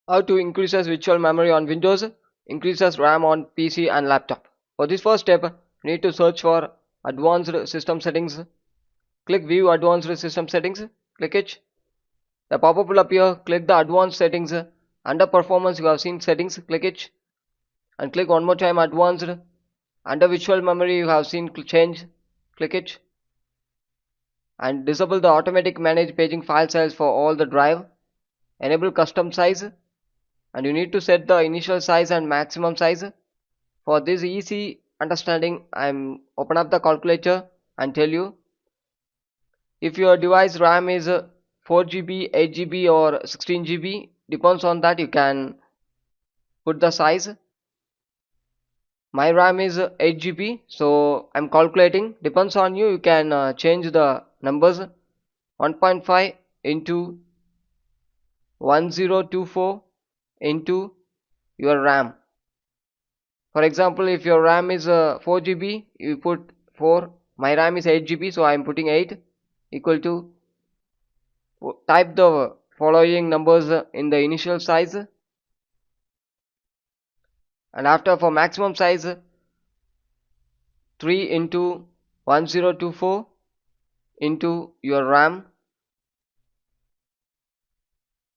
How to increases virtual memory on Windows, increases RAM on PC and laptop. For this first step, you need to search for advanced system settings. Click view advanced system settings. Click it. The pop-up will appear. Click the advanced settings. Under performance you have seen settings. Click it. And click one more time advanced. Under virtual memory you have seen change. Click it. And disable the automatic manage paging file size for all the drive. Enable custom size. And you need to set the initial size and maximum size. For this easy understanding, I'm open up the calculator and tell you if your device RAM is 4 GB, 8 GB or 16 GB, depends on that you can put the size. My RAM is 8 GB, so I'm calculating. Depends on you. You can change the numbers. 1.5 into 1024 into your RAM. For example, if your RAM is 4 GB, you put 4. My RAM is 8 GB, so I am putting 8 equal to, type the following numbers in the initial size, and after for maximum size 3 into 1024 into your RAM.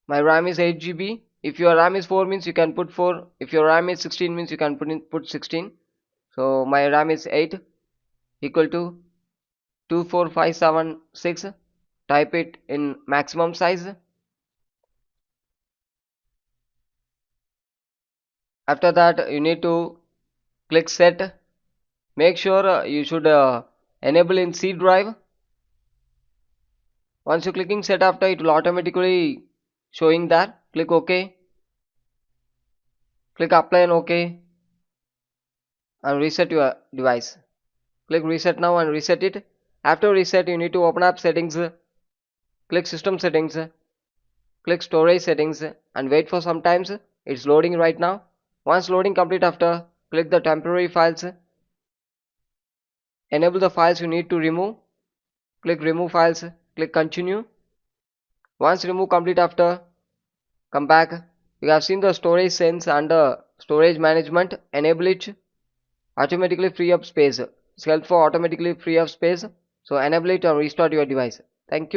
My RAM is 8 GB. If your RAM is 4 means you can put 4. If your RAM is 16 means you can put 16. So my RAM is 8 equal to 24576. Type it in maximum size. After that you need to click set. Make sure you should enable in C drive. Once you clicking set, after it will automatically showing that. Click OK. Click apply and OK, and reset your device. Click reset now and reset it. After reset you need to open up settings. Click system settings. Click storage settings and wait for some times. It's loading right now. Once loading complete, after click the temporary files. Enable the files you need to remove. Click remove files. Click continue. Once remove complete, after come back. You have seen the storage sense under storage management. Enable it. Automatically free up space. It's helpful for automatically free up space. So enable it and restart your device. Thank you.